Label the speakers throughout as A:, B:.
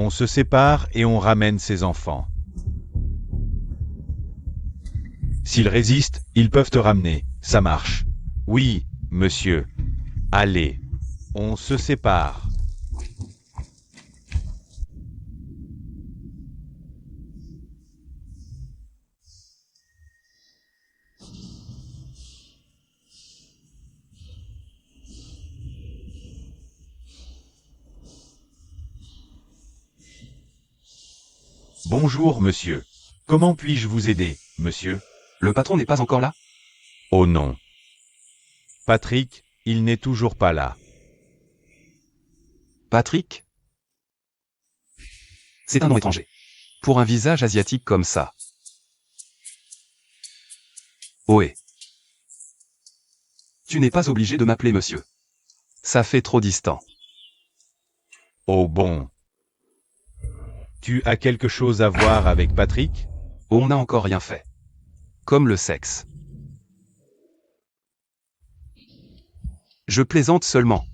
A: On se sépare et on ramène ses enfants. S'ils résistent, ils peuvent te ramener. Ça marche. Oui, monsieur. Allez. On se sépare. Bonjour, monsieur. Comment puis-je vous aider, monsieur?
B: Le patron n'est pas encore là?
A: Oh non. Patrick, il n'est toujours pas là.
B: Patrick? C'est un nom étranger. Pour un visage asiatique comme ça. Ohé. Tu n'es pas obligé de m'appeler monsieur. Ça fait trop distant.
A: Oh bon. Tu as quelque chose à voir avec Patrick?
B: On n'a encore rien fait. Comme le sexe. Je plaisante seulement.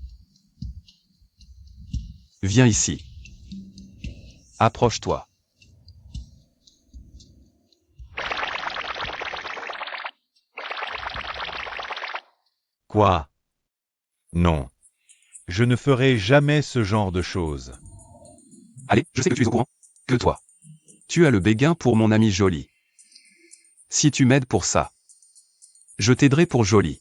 B: Viens ici. Approche-toi.
A: Quoi? Non. Je ne ferai jamais ce genre de choses.
B: Allez, je sais que tu es au courant. Que toi. Tu as le béguin pour mon ami Jolie. Si tu m'aides pour ça, je t'aiderai pour Jolie.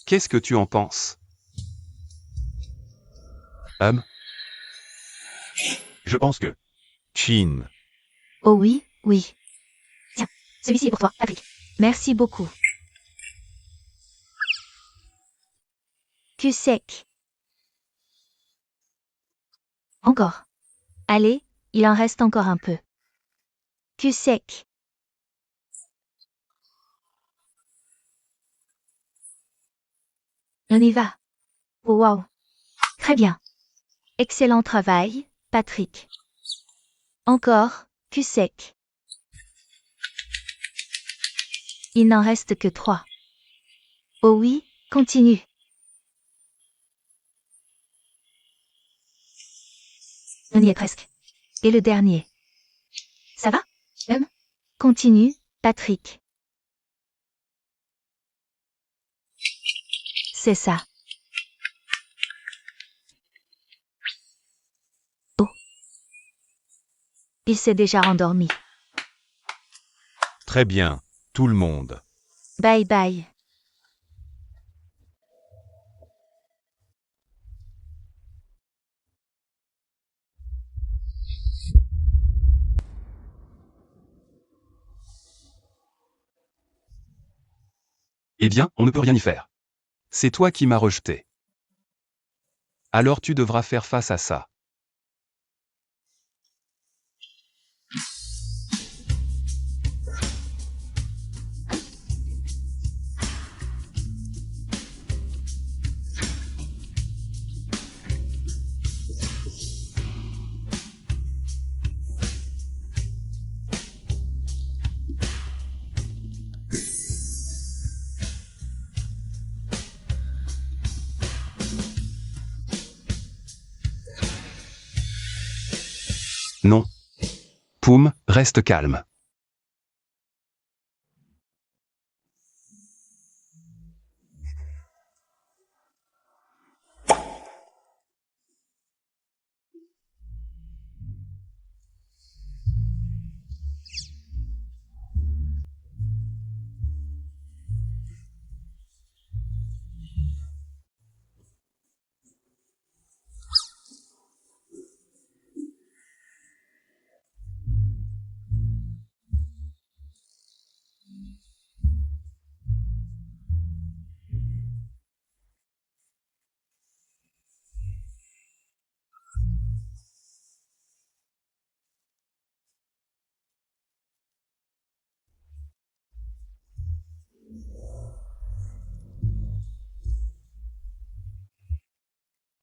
B: Qu'est-ce que tu en penses?
A: Je pense que... Chin.
C: Oh oui, oui. Tiens, celui-ci est pour toi, Patrick. Merci beaucoup. Cul sec. Encore. Allez, il en reste encore un peu. Cul sec. On y va. Oh wow. Très bien. Excellent travail, Patrick. Encore, cul sec. Il n'en reste que 3. Oh oui, continue. On y est presque. Et le dernier. Ça va, Continue, Patrick. C'est ça. Oh. Il s'est déjà endormi.
A: Très bien, tout le monde.
C: Bye bye.
B: Eh bien, on ne peut rien y faire. C'est toi qui m'as rejeté. Alors tu devras faire face à ça. Non. Poum, reste calme.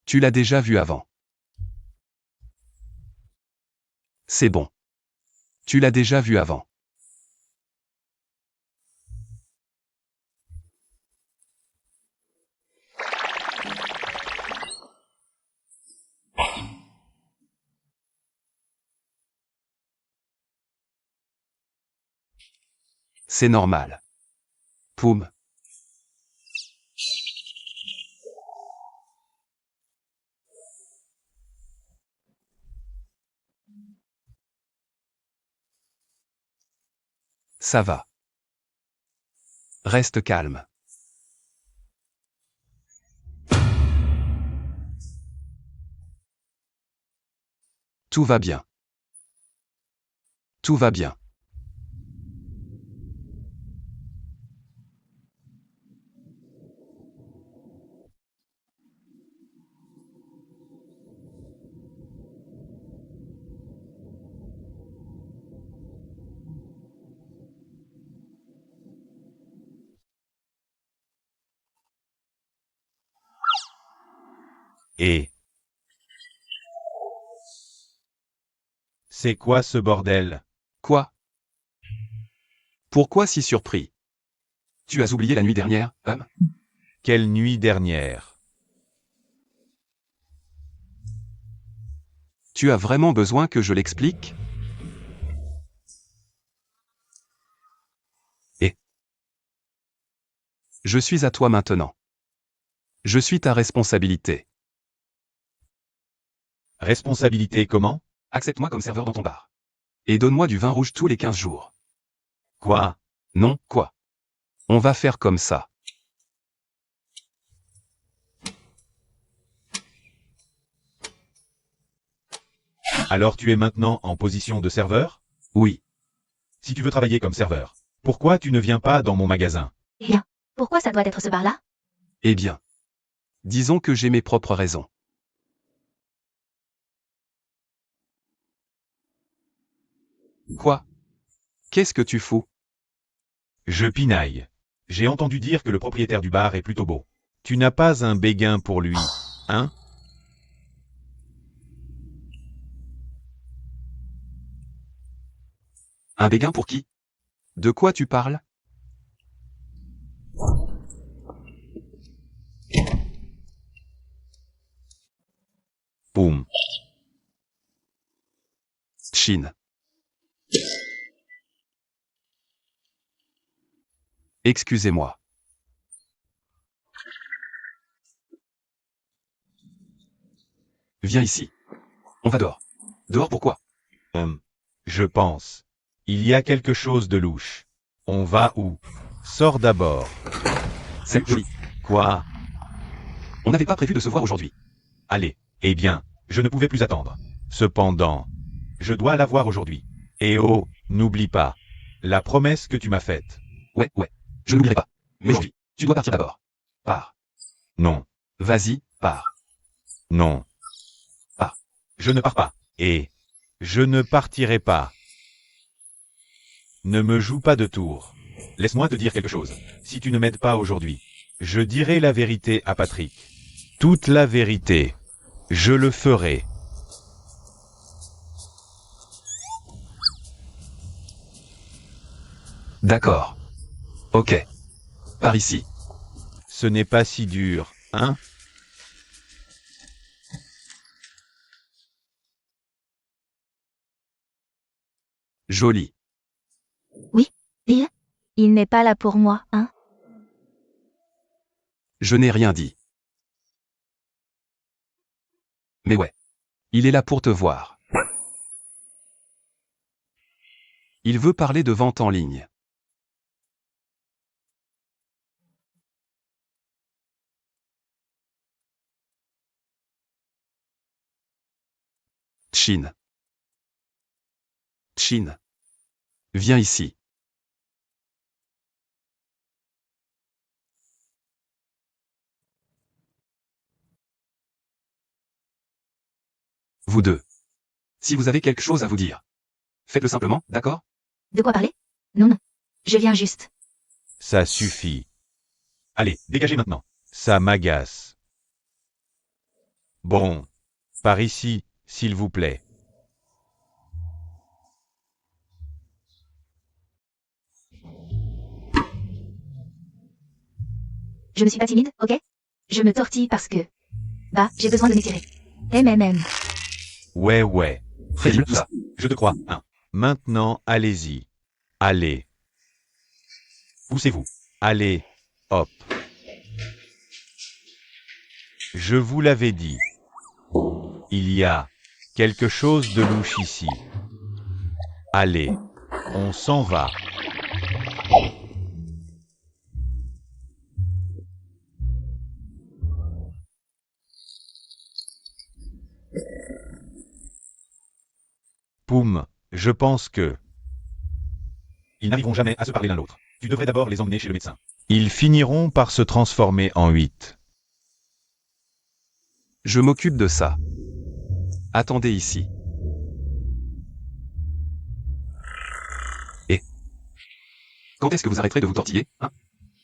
B: Tu l'as déjà vu avant. C'est bon. Tu l'as déjà vu avant. C'est normal. Poum. Ça va. Reste calme. Tout va bien. Tout va bien.
A: Et... C'est quoi ce bordel?
B: Quoi? Pourquoi si surpris? Tu as oublié la nuit dernière, homme?
A: Quelle nuit dernière?
B: Tu as vraiment besoin que je l'explique? Et? Je suis à toi maintenant. Je suis ta responsabilité.
A: Responsabilité comment?
B: Accepte-moi comme serveur dans ton bar. Et donne-moi du vin rouge tous les 15 jours.
A: Quoi?
B: Non, quoi? On va faire comme ça.
A: Alors tu es maintenant en position de serveur?
B: Oui.
A: Si tu veux travailler comme serveur, pourquoi tu ne viens pas dans mon magasin?
C: Eh bien, pourquoi ça doit être ce bar-là?
B: Eh bien. Disons que j'ai mes propres raisons. Quoi? Qu'est-ce que tu fous?
A: Je pinaille. J'ai entendu dire que le propriétaire du bar est plutôt beau. Tu n'as pas un béguin pour lui, hein?
B: Un béguin pour qui? De quoi tu parles?
A: Boum.
B: Chine. Excusez-moi. Viens ici. On va dehors. Dehors pourquoi?
A: Je pense. Il y a quelque chose de louche. On va où? Sors d'abord.
B: C'est joli.
A: Quoi?
B: On n'avait pas prévu de se voir aujourd'hui.
A: Allez. Eh bien, je ne pouvais plus attendre. Cependant, je dois la voir aujourd'hui. Et oh, n'oublie pas la promesse que tu m'as faite.
B: Ouais. Je n'oublierai pas. Mais aujourd'hui, tu dois partir d'abord. Pars.
A: Non,
B: Vas-y, pars.
A: non.
B: Pars.
A: Je ne pars pas. Et je ne partirai pas. Ne me joue pas de tour. Laisse-moi te dire quelque chose. Si tu ne m'aides pas aujourd'hui, je dirai la vérité à Patrick. Toute la vérité. Je le ferai.
B: D'accord. Ok. Par ici.
A: Ce n'est pas si dur, hein?
B: Joli.
C: Il n'est pas là pour moi, hein?
B: Je n'ai rien dit. Mais ouais. Il est là pour te voir. Il veut parler de vente en ligne. Chine. Chine. Viens ici. Vous deux. Si vous avez quelque chose à vous dire, faites-le simplement, d'accord?
C: De quoi parler? Non. Je viens juste.
A: Ça suffit. Allez, dégagez maintenant. Ça m'agace. Bon. Par ici, s'il vous plaît.
C: Je ne suis pas timide, ok? Je me tortille parce que... Bah, j'ai besoin de m'étirer. MMM.
A: Ouais.
B: Faites-le tout ça.
A: Je te crois, hein. Maintenant, allez-y. Allez. Poussez-vous. Allez, hop. Je vous l'avais dit. Il y a quelque chose de louche ici. Allez, on s'en va. Poum, je pense que... Ils n'arriveront jamais à se parler l'un l'autre. Tu devrais d'abord les emmener chez le médecin. Ils finiront par se transformer en 8.
B: Je m'occupe de ça. Attendez ici. Et quand est-ce que vous arrêterez de vous tortiller, hein?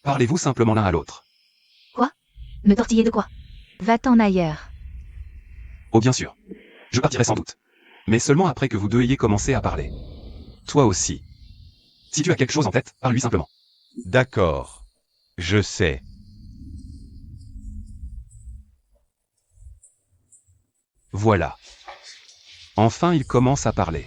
B: Parlez-vous simplement l'un à l'autre.
C: Me tortiller de quoi? Va-t'en ailleurs.
B: Oh bien sûr. Je partirai sans doute. Mais seulement après que vous deux ayez commencé à parler. Toi aussi. Si tu as quelque chose en tête, parle-lui simplement.
A: D'accord. Je sais.
B: Voilà. Enfin il commence à parler.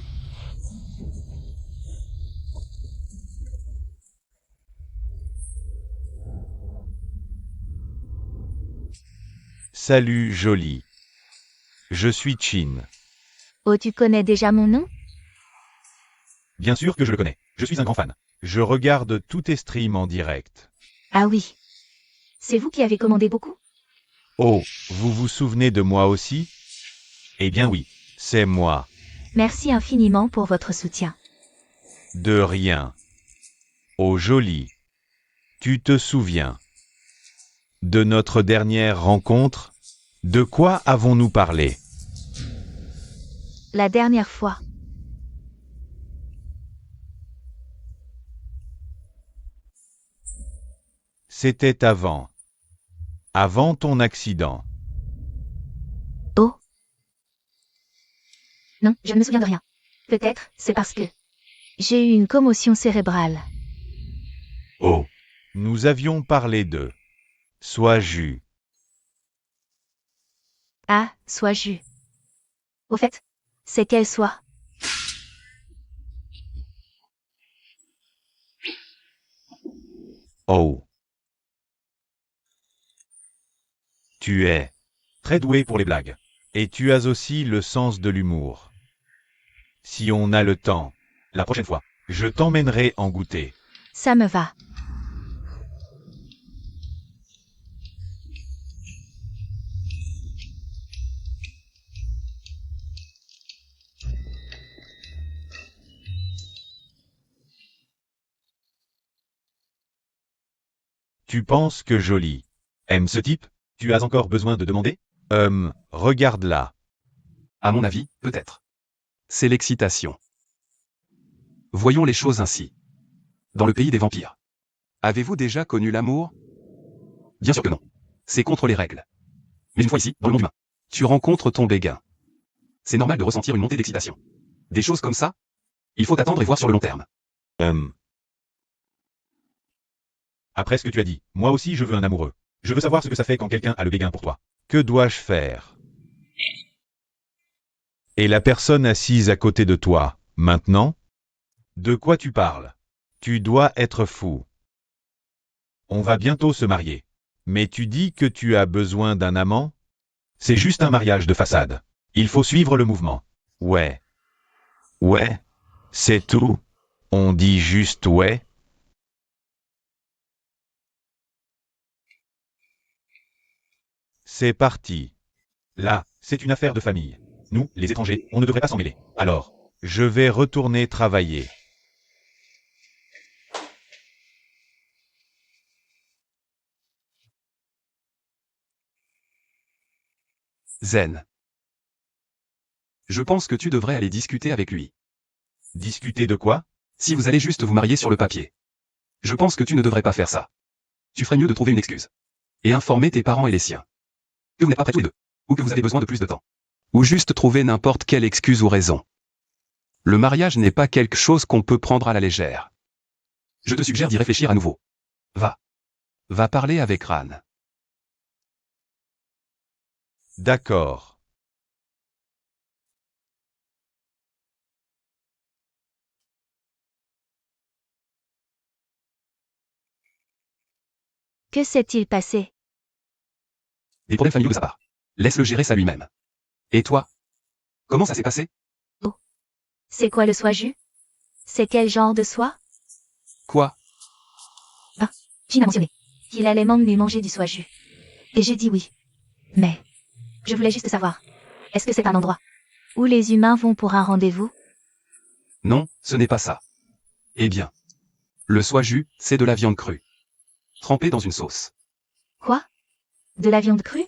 A: Salut, Jolie. Je suis Chin.
C: Oh, tu connais déjà mon nom?
A: Bien sûr que je le connais. Je suis un grand fan. Je regarde tous tes streams en direct.
C: Ah oui. C'est vous qui avez commandé beaucoup?
A: Oh, vous vous souvenez de moi aussi? Eh bien oui, c'est moi.
C: Merci infiniment pour votre soutien.
A: De rien. Oh Jolie. Tu te souviens de notre dernière rencontre? De quoi avons-nous parlé?
C: La dernière fois.
A: C'était avant. Avant ton accident.
C: Oh. Non, je ne me souviens de rien. Peut-être, c'est parce que j'ai eu une commotion cérébrale.
A: Oh. Nous avions parlé de... Sois jus.
C: Ah, sois jus. Au fait, c'est quelle soie?
A: Oh. Tu es très doué pour les blagues. Et tu as aussi le sens de l'humour. Si on a le temps, la prochaine fois, je t'emmènerai en goûter.
C: Ça me va.
A: Tu penses que Jolie aime ce type? Tu as encore besoin de demander? Regarde là.
B: À mon avis, peut-être. C'est l'excitation. Voyons les choses ainsi. Dans le pays des vampires. Avez-vous déjà connu l'amour? Bien sûr que non. C'est contre les règles. Mais une fois ici, dans le monde humain, tu rencontres ton béguin. C'est normal de ressentir une montée d'excitation. Des choses comme ça, il faut attendre et voir sur le long terme.
A: Après ce que tu as dit, moi aussi je veux un amoureux. Je veux savoir ce que ça fait quand quelqu'un a le béguin pour toi. Que dois-je faire? Et la personne assise à côté de toi, maintenant? De quoi tu parles? Tu dois être fou. On va bientôt se marier. Mais tu dis que tu as besoin d'un amant? C'est juste un mariage de façade. Il faut suivre le mouvement. Ouais. Ouais. C'est tout. On dit juste ouais. C'est parti. Là, c'est une affaire de famille. Nous, les étrangers, on ne devrait pas s'en mêler. Alors, je vais retourner travailler.
B: Zen. Je pense que tu devrais aller discuter avec lui.
A: Discuter de quoi?
B: Si vous allez juste vous marier sur le papier. Je pense que tu ne devrais pas faire ça. Tu ferais mieux de trouver une excuse. Et informer tes parents et les siens. Que vous n'êtes pas prêts tous les deux. Ou que vous avez besoin de plus de temps. Ou juste trouver n'importe quelle excuse ou raison. Le mariage n'est pas quelque chose qu'on peut prendre à la légère. Je te suggère d'y réfléchir à nouveau. Va. Va parler avec Ran.
A: D'accord.
C: Que s'est-il passé?
B: Des problèmes familiaux de sa part. Laisse-le gérer ça lui-même. Et toi? Comment ça s'est passé?
C: C'est quoi le soju? C'est quel genre de soie?
B: Quoi?
C: Jin a mentionné qu'il allait m'emmener manger du soju. Et j'ai dit oui. Mais je voulais juste savoir, est-ce que c'est un endroit où les humains vont pour un rendez-vous?
B: Non, ce n'est pas ça. Eh bien. Le soju, c'est de la viande crue. Trempée dans une sauce.
C: Quoi? De la viande crue?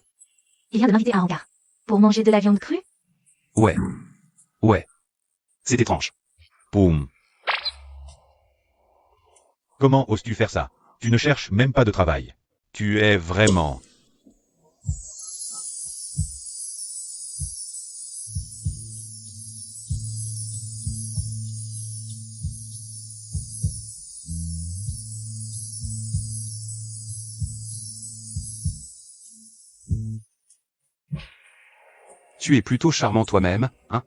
C: Il vient de m'inviter à un hangar. Pour manger de la viande crue?
B: Ouais. Ouais. C'est étrange.
A: Poum. Comment oses-tu faire ça? Tu ne cherches même pas de travail. Tu es vraiment...
B: Tu es plutôt charmant toi-même, hein?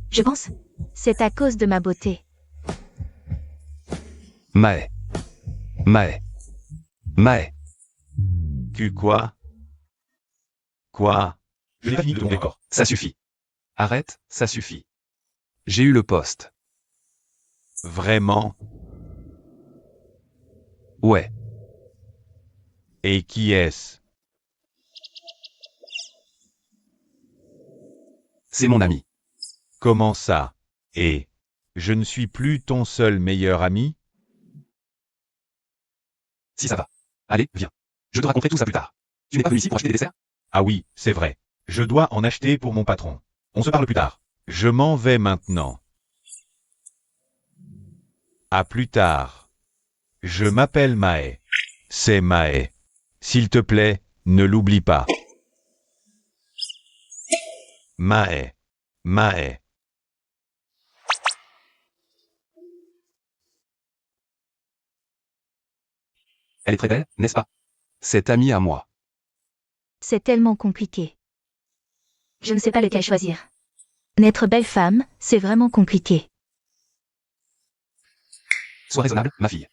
C: Je pense. C'est à cause de ma beauté.
B: Mae. Mae. Mae.
A: Quoi? Quoi? Je n'ai pas fini de ton décor.
B: Ça suffit. Arrête, ça suffit. J'ai eu le poste.
A: Vraiment?
B: Ouais.
A: Et qui est-ce?
B: C'est mon ami.
A: Comment ça? Et je ne suis plus ton seul meilleur ami?
B: Si ça va. Allez, viens. Je te raconterai tout ça plus tard. Tu n'es pas venu ici pour acheter des desserts?
A: Ah oui, c'est vrai. Je dois en acheter pour mon patron. On se parle plus tard. Je m'en vais maintenant. À plus tard. Je m'appelle Mae. C'est Mae. S'il te plaît, ne l'oublie pas. Mae. Mae.
B: Elle est très belle, n'est-ce pas? Cette amie à moi.
C: C'est tellement compliqué. Je ne sais pas lequel choisir. N'être belle femme, c'est vraiment compliqué.
B: Sois raisonnable, ma fille.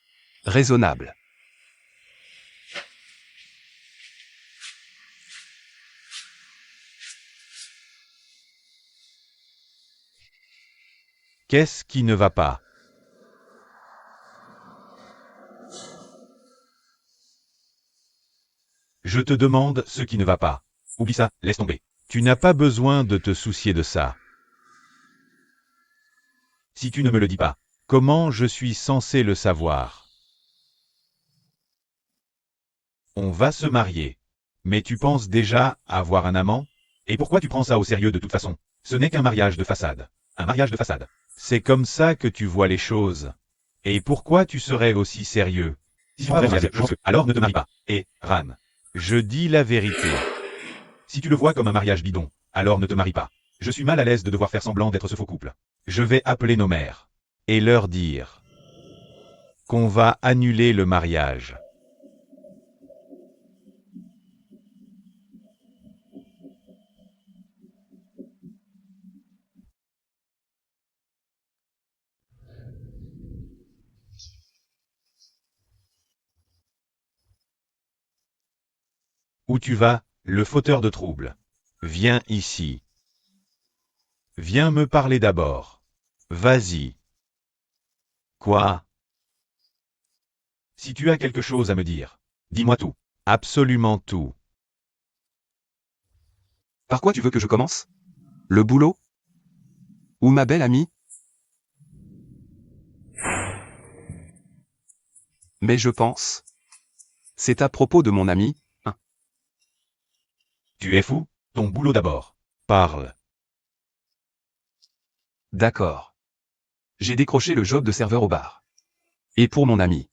B: Raisonnable.
A: Qu'est-ce qui ne va pas? Je te demande ce qui ne va pas. Oublie ça, laisse tomber. Tu n'as pas besoin de te soucier de ça. Si tu ne me le dis pas, comment je suis censé le savoir? On va se marier. Mais tu penses déjà avoir un amant? Et pourquoi tu prends ça au sérieux de toute façon? Ce n'est qu'un mariage de façade. Un mariage de façade. C'est comme ça que tu vois les choses. Et pourquoi tu serais aussi sérieux? Si tu vraiment sérieux, alors ne te marie pas. Et, Ran, je dis la vérité. Si tu le vois comme un mariage bidon, alors ne te marie pas. Je suis mal à l'aise de devoir faire semblant d'être ce faux couple. Je vais appeler nos mères. Et leur dire qu'on va annuler le mariage. Où tu vas, le fauteur de troubles? Viens ici. Viens me parler d'abord. Vas-y. Quoi? Si tu as quelque chose à me dire, dis-moi tout. Absolument tout.
B: Par quoi tu veux que je commence? Le boulot? Ou ma belle amie? Mais je pense. C'est à propos de mon ami, hein.
A: Tu es fou? Ton boulot d'abord. Parle.
B: D'accord. J'ai décroché le job de serveur au bar. Et pour mon ami.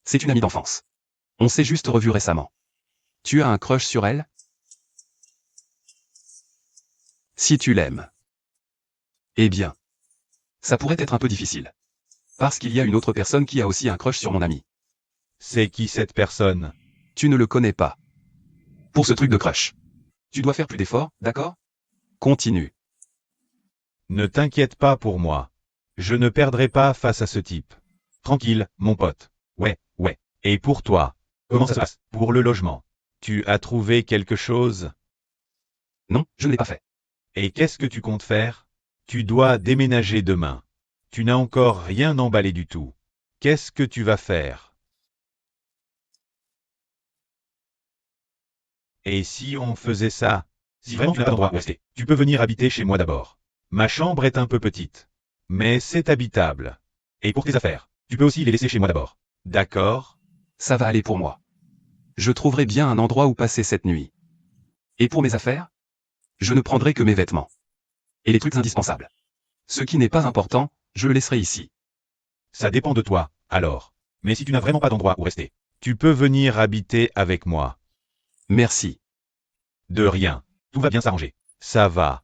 B: C'est une amie d'enfance. On s'est juste revu récemment. Tu as un crush sur elle? Si tu l'aimes. Eh bien. Ça pourrait être un peu difficile. Parce qu'il y a une autre personne qui a aussi un crush sur mon ami.
A: C'est qui cette personne?
B: Tu ne le connais pas. Pour ce truc de crush. Tu dois faire plus d'efforts, d'accord? Continue.
A: Ne t'inquiète pas pour moi. Je ne perdrai pas face à ce type. Tranquille, mon pote. Ouais. Et pour toi? Comment ça se passe pour le logement? Tu as trouvé quelque chose?
B: Non, je ne l'ai pas fait.
A: Et qu'est-ce que tu comptes faire? Tu dois déménager demain. Tu n'as encore rien emballé du tout. Qu'est-ce que tu vas faire? Et si on faisait ça? Si vraiment tu n'as pas d'endroit où rester, tu peux venir habiter chez moi d'abord. Ma chambre est un peu petite, mais c'est habitable. Et pour tes affaires, tu peux aussi les laisser chez moi d'abord. D'accord?
B: Ça va aller pour moi. Je trouverai bien un endroit où passer cette nuit. Et pour mes affaires? Je ne prendrai que mes vêtements. Et les trucs indispensables. Ce qui n'est pas important, je le laisserai ici.
A: Ça dépend de toi, alors. Mais si tu n'as vraiment pas d'endroit où rester, tu peux venir habiter avec moi.
B: Merci.
A: De rien. Tout va bien s'arranger. Ça va.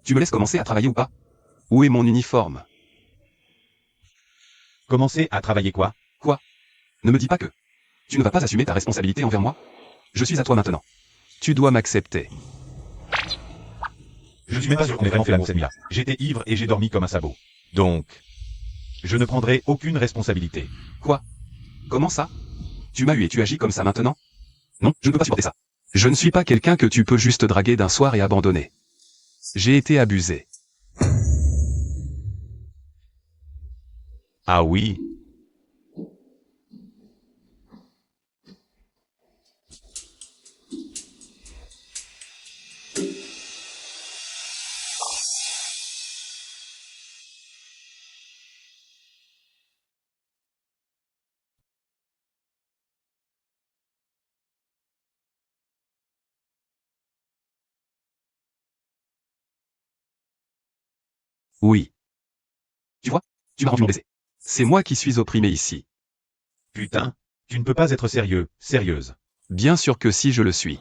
B: Tu me laisses commencer à travailler ou pas? Où est mon uniforme?
A: Commencer à travailler quoi?
B: Quoi? Ne me dis pas que. Tu ne vas pas assumer ta responsabilité envers moi? Je suis à toi maintenant. Tu dois m'accepter.
A: Je ne suis même pas sûr qu'on ait vraiment fait l'amour cette nuit-là. J'étais ivre et j'ai dormi comme un sabot. Donc, je ne prendrai aucune responsabilité.
B: Quoi? Comment ça? Tu m'as eu et tu agis comme ça maintenant? Non, je ne peux pas supporter ça. Je ne suis pas quelqu'un que tu peux juste draguer d'un soir et abandonner. J'ai été abusé.
A: Ah oui?
B: Oui. Tu vois? Tu m'as rendu mon baiser. C'est moi qui suis opprimé ici.
A: Putain, tu ne peux pas être sérieux, sérieuse.
B: Bien sûr que si je le suis.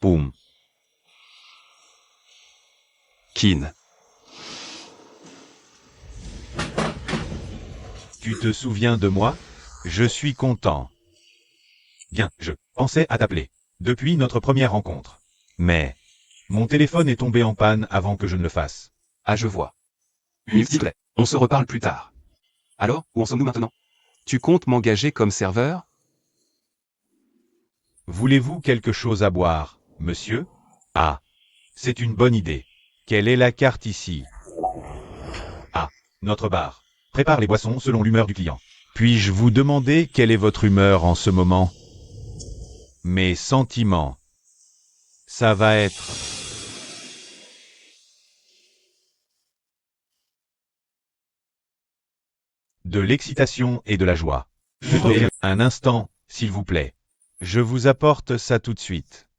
A: Boum.
B: Kin.
A: Tu te souviens de moi? Je suis content. Bien, je pensais à t'appeler. Depuis notre première rencontre. Mais, mon téléphone est tombé en panne avant que je ne le fasse.
B: Ah, je vois. S'il te plaît, on se reparle plus tard. Alors, où en sommes-nous maintenant? Tu comptes m'engager comme serveur?
A: Voulez-vous quelque chose à boire, monsieur? Ah, c'est une bonne idée. Quelle est la carte ici? Ah, notre bar. Prépare les boissons selon l'humeur du client. Puis-je vous demander quelle est votre humeur en ce moment? Mes sentiments. Ça va être... de l'excitation et de la joie. Un instant, s'il vous plaît. Je vous apporte ça tout de suite.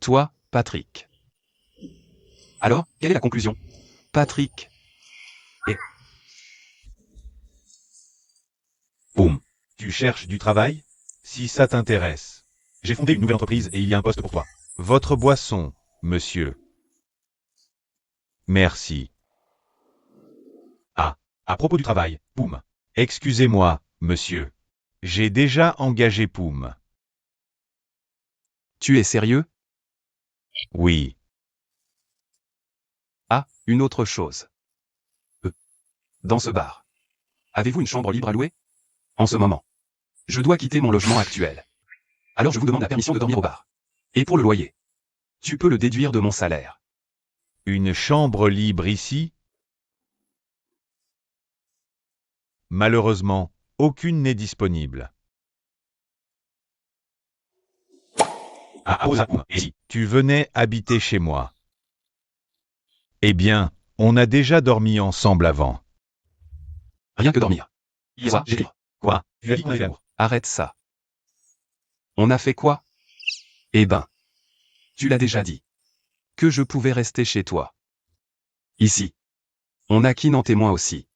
B: Toi, Patrick. Alors, quelle est la conclusion? Patrick.
A: Boum. Tu cherches du travail? Si ça t'intéresse. J'ai fondé une nouvelle entreprise et il y a un poste pour toi. Votre boisson, monsieur. Merci. Ah, à propos du travail, Poum. Excusez-moi, monsieur. J'ai déjà engagé Poum.
B: Tu es sérieux?
A: Oui.
B: Ah, une autre chose. Dans ce bar. Avez-vous une chambre libre à louer? En ce moment. Je dois quitter mon logement actuel. Alors je vous demande la permission de dormir au bar. Et pour le loyer. Tu peux le déduire de mon salaire.
A: Une chambre libre ici? Malheureusement, aucune n'est disponible. Ah, et si tu venais habiter chez moi? Eh bien, on a déjà dormi ensemble avant.
B: Rien que dormir. Hier soir, j'ai dit.
A: Quoi? Tu as dit qu'on avait l'amour.
B: Arrête ça. On a fait quoi? Eh ben. Tu l'as déjà dit. Que je pouvais rester chez toi. Ici. On a Kin en témoin aussi.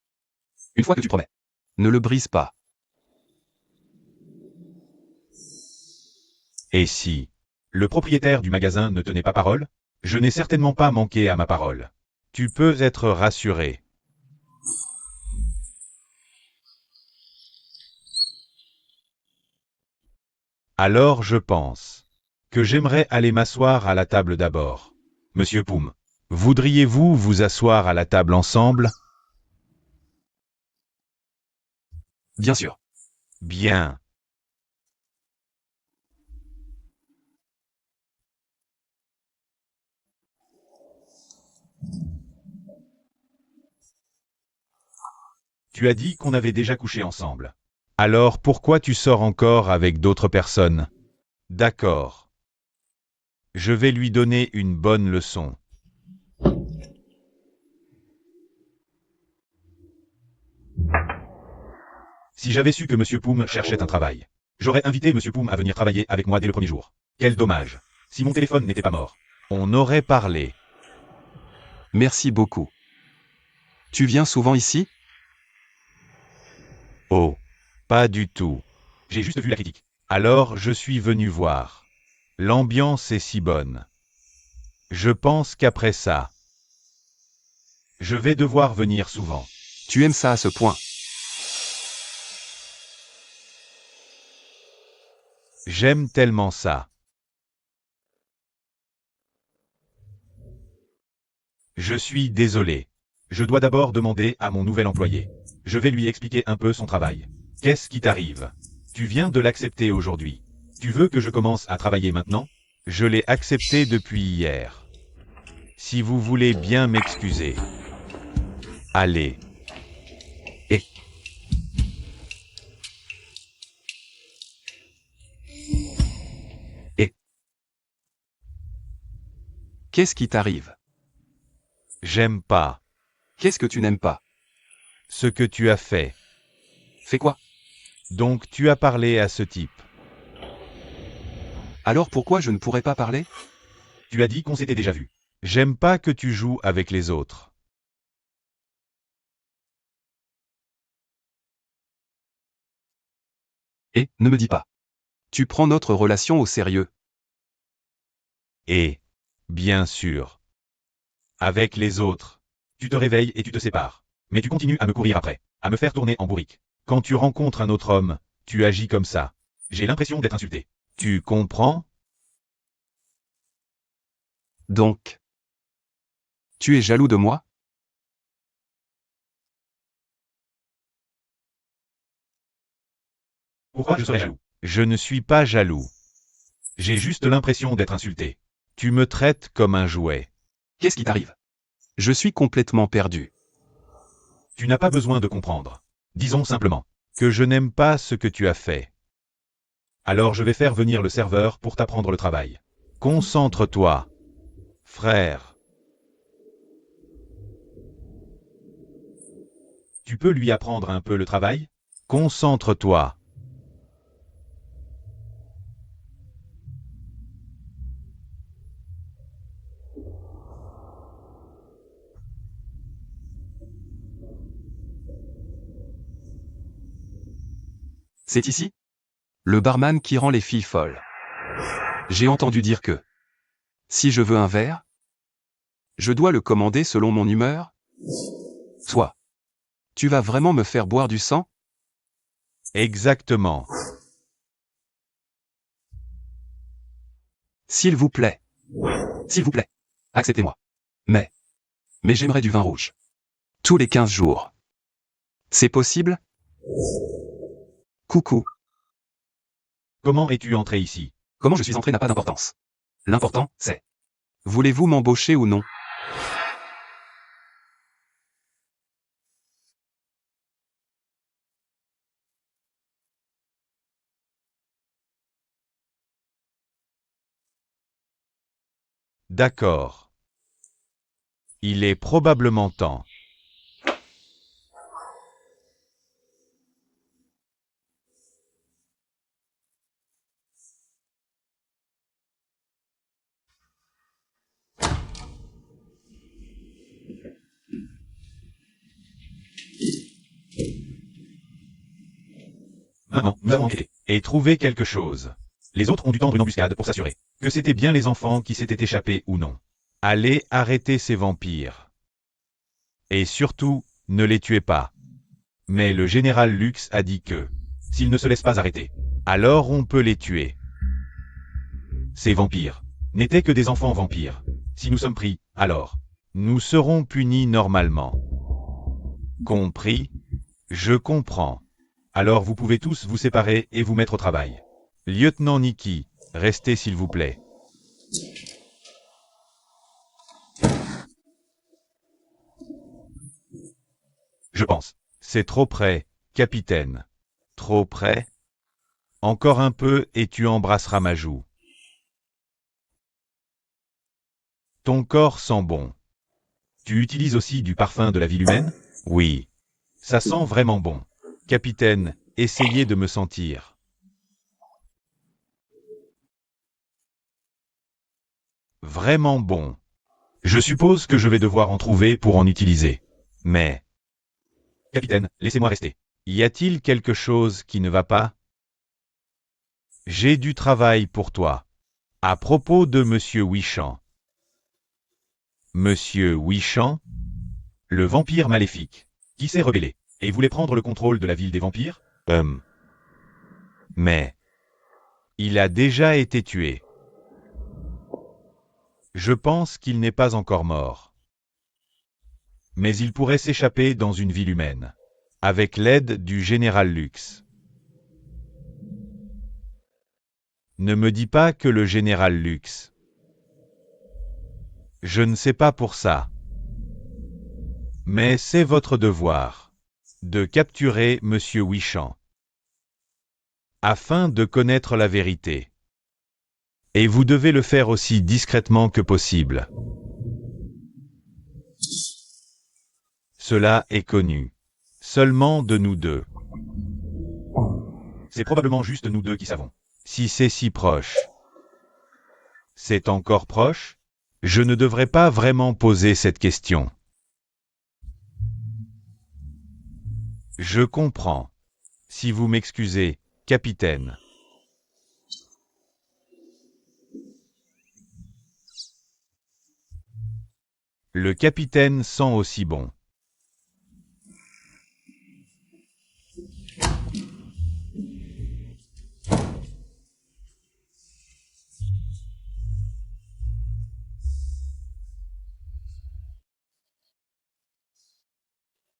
B: Une fois que tu promets. Ne le brise pas.
A: Et si le propriétaire du magasin ne tenait pas parole? Je n'ai certainement pas manqué à ma parole. Tu peux être rassuré. Alors je pense Que j'aimerais aller m'asseoir à la table d'abord. Monsieur Poum, voudriez-vous vous asseoir à la table ensemble?
B: Bien sûr.
A: Bien. Tu as dit qu'on avait déjà couché ensemble. Alors pourquoi tu sors encore avec d'autres personnes? D'accord. Je vais lui donner une bonne leçon. Si j'avais su que Monsieur Poum cherchait un travail, j'aurais invité Monsieur Poum à venir travailler avec moi dès le premier jour. Quel dommage. Si mon téléphone n'était pas mort, on aurait parlé.
B: Merci beaucoup. Tu viens souvent ici?
A: Oh, pas du tout. J'ai juste vu la critique. Alors je suis venu voir. L'ambiance est si bonne. Je pense qu'après ça, je vais devoir venir souvent.
B: Tu aimes ça à ce point?
A: J'aime tellement ça. Je suis désolé. Je dois d'abord demander à mon nouvel employé. Je vais lui expliquer un peu son travail. Qu'est-ce qui t'arrive? Tu viens de l'accepter aujourd'hui. Tu veux que je commence à travailler maintenant? Je l'ai accepté depuis hier. Si vous voulez bien m'excuser. Allez.
B: Qu'est-ce qui t'arrive?
A: J'aime pas
B: Qu'est-ce que tu n'aimes pas?
A: ce que tu as fait.
B: Fais quoi?
A: Donc tu as parlé à ce type.
B: Alors pourquoi je ne pourrais pas parler?
A: Tu as dit qu'on s'était déjà vu. J'aime pas que tu joues avec les autres.
B: Et, ne me dis pas. Tu prends notre relation au sérieux.
A: Et, bien sûr, avec les autres, tu te réveilles et tu te sépares. Mais tu continues à me courir après, à me faire tourner en bourrique. Quand tu rencontres un autre homme, tu agis comme ça. J'ai l'impression d'être insulté. Tu comprends?
B: Donc. Tu es jaloux de moi?
A: Pourquoi je serais jaloux? Je ne suis pas jaloux. J'ai juste l'impression d'être insulté. Tu me traites comme un jouet.
B: Qu'est-ce qui t'arrive? Je suis complètement perdu.
A: Tu n'as pas besoin de comprendre. Disons simplement que je n'aime pas ce que tu as fait. Alors je vais faire venir le serveur pour t'apprendre le travail. Concentre-toi, frère. Tu peux lui apprendre un peu le travail? Concentre-toi.
B: C'est ici? Le barman qui rend les filles folles. J'ai entendu dire que si je veux un verre, je dois le commander selon mon humeur? Toi, tu vas vraiment me faire boire du sang?
A: Exactement.
B: S'il vous plaît. S'il vous plaît. Acceptez-moi. Mais j'aimerais du vin rouge. Tous les 15 jours. C'est possible? Coucou.
A: Comment es-tu entré ici?
B: Comment je suis entré n'a pas d'importance. L'important, c'est: voulez-vous m'embaucher ou non?
A: D'accord. Il est probablement temps. Maman, nous avons enquêté et trouvé quelque chose. Les autres ont dû tendre une embuscade pour s'assurer que c'était bien les enfants qui s'étaient échappés ou non. Allez arrêter ces vampires. Et surtout, ne les tuez pas. Mais le général Lux a dit que, s'ils ne se laissent pas arrêter, alors on peut les tuer. ces vampires n'étaient que des enfants vampires. Si nous sommes pris, alors, nous serons punis normalement. Compris? Je comprends. Alors vous pouvez tous vous séparer et vous mettre au travail. Lieutenant Nikki, restez s'il vous plaît. Je pense. C'est trop près, capitaine. Trop près? Encore un peu et tu embrasseras ma joue. Ton corps sent bon. Tu utilises aussi du parfum de la ville humaine? Oui. Ça sent vraiment bon. Capitaine, essayez de me sentir. Vraiment bon. Je suppose que je vais devoir en trouver pour en utiliser. Mais... Capitaine, laissez-moi rester. Y a-t-il quelque chose qui ne va pas? J'ai du travail pour toi. À propos de Monsieur Wichamp. Monsieur Wichamp? Le vampire maléfique, qui s'est rebellé, et voulait prendre le contrôle de la ville des vampires? Mais... il a déjà été tué. Je pense qu'il n'est pas encore mort. Mais il pourrait s'échapper dans une ville humaine. Avec l'aide du général Lux. Ne me dis pas que le général Lux. Je ne sais pas pour ça. Mais c'est votre devoir. De capturer Monsieur Wichamp. Afin de connaître la vérité. Et vous devez le faire aussi discrètement que possible. Cela est connu. Seulement de nous deux. C'est probablement juste nous deux qui savons. Si c'est si proche. C'est encore proche? Je ne devrais pas vraiment poser cette question. Je comprends. Si vous m'excusez, capitaine. Le capitaine sent aussi bon.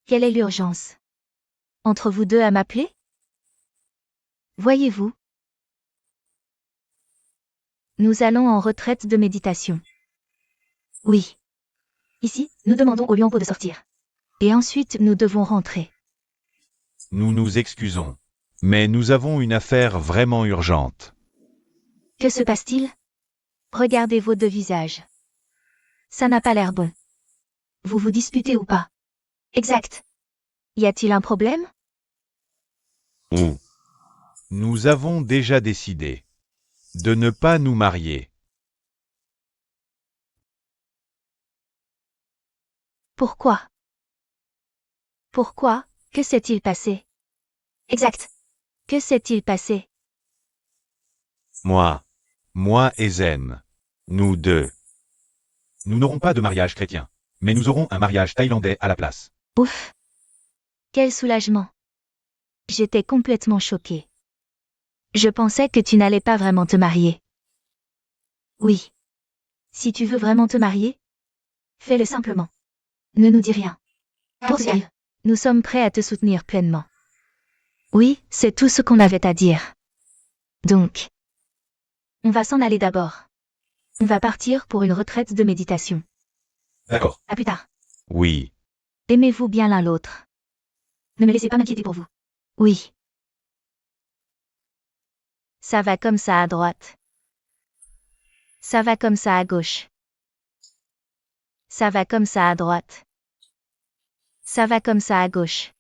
C: Quelle est l'urgence? Entre vous deux à m'appeler? Voyez-vous? Nous allons en retraite de méditation. Oui. Ici, nous demandons au Lianpo de sortir. Et ensuite, nous devons rentrer.
A: Nous nous excusons. Mais nous avons une affaire vraiment urgente.
C: Que se passe-t-il? Regardez vos deux visages. Ça n'a pas l'air bon. Vous vous disputez ou pas? Exact. Y a-t-il un problème?
A: Nous avons déjà décidé de ne pas nous marier.
C: Pourquoi? Pourquoi? Que s'est-il passé? Exact. Que s'est-il passé?
A: Moi et Zen. Nous deux. Nous n'aurons pas de mariage chrétien. Mais nous aurons un mariage thaïlandais à la place.
C: Ouf. Quel soulagement. J'étais complètement choquée. Je pensais que tu n'allais pas vraiment te marier. Oui. Si tu veux vraiment te marier, fais-le simplement. Ne nous dis rien. Poursuive. Nous sommes prêts à te soutenir pleinement. Oui, c'est tout ce qu'on avait à dire. Donc, on va s'en aller d'abord. On va partir pour une retraite de méditation.
A: D'accord.
C: À plus tard.
A: Oui.
C: Aimez-vous bien l'un l'autre. Ne me laissez pas m'inquiéter pour vous. Oui. Ça va comme ça à droite. Ça va comme ça à gauche. Ça va comme ça à droite. Ça va comme ça à gauche.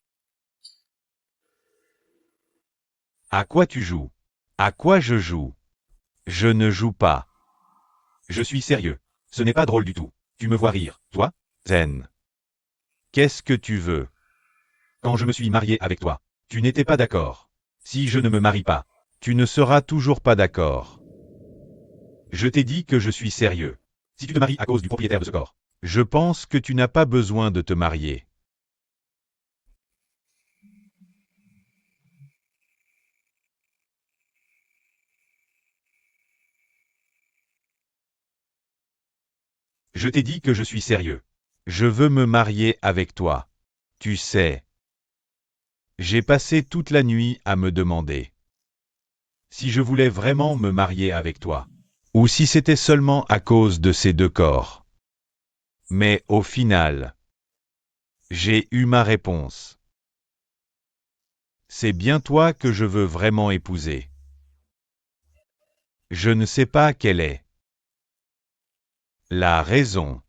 A: À quoi tu joues? À quoi je joue? Je ne joue pas. Je suis sérieux. Ce n'est pas drôle du tout. Tu me vois rire, toi? Zen. Qu'est-ce que tu veux? Quand je me suis marié avec toi, tu n'étais pas d'accord. Si je ne me marie pas, tu ne seras toujours pas d'accord. Je t'ai dit que je suis sérieux. Si tu te maries à cause du propriétaire de ce corps, je pense que tu n'as pas besoin de te marier. Je t'ai dit que je suis sérieux. Je veux me marier avec toi. Tu sais. J'ai passé toute la nuit à me demander si je voulais vraiment me marier avec toi, ou si c'était seulement à cause de ces deux corps. Mais au final, j'ai eu ma réponse. C'est bien toi que je veux vraiment épouser. Je ne sais pas quelle est la raison.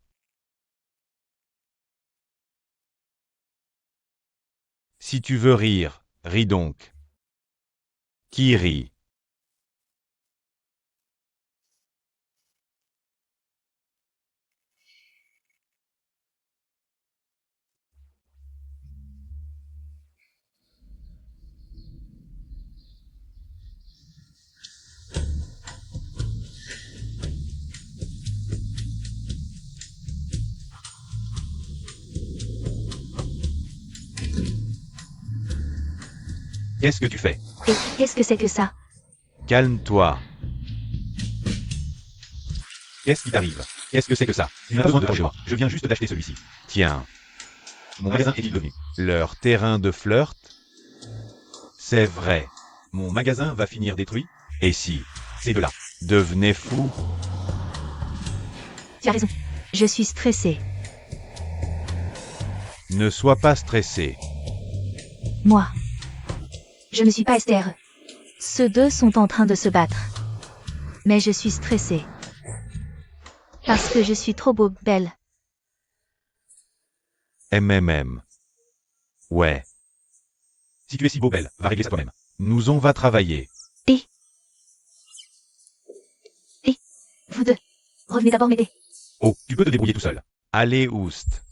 A: Si tu veux rire, ris donc. Qui rit? Qu'est-ce que tu fais?
C: Et qu'est-ce que c'est que ça?
A: Calme-toi. Qu'est-ce qui t'arrive? Qu'est-ce que c'est que ça? Tu n'as pas besoin de chez moi. Je viens juste d'acheter celui-ci. Tiens. Mon magasin est-il devenu leur terrain de flirt? C'est vrai. Mon magasin va finir détruit? Et si ces deux-là devenaient fous?
C: Tu as raison. Je suis stressée.
A: Ne sois pas stressé.
C: Moi. Je ne suis pas Esther. Ceux deux sont en train de se battre. Mais je suis stressée. Parce que je suis trop belle.
A: MMM. Ouais. Si tu es si beau belle, va régler ça toi-même. Nous on va travailler.
C: Et vous deux. Revenez d'abord m'aider.
A: Oh, tu peux te débrouiller tout seul. Allez, oust.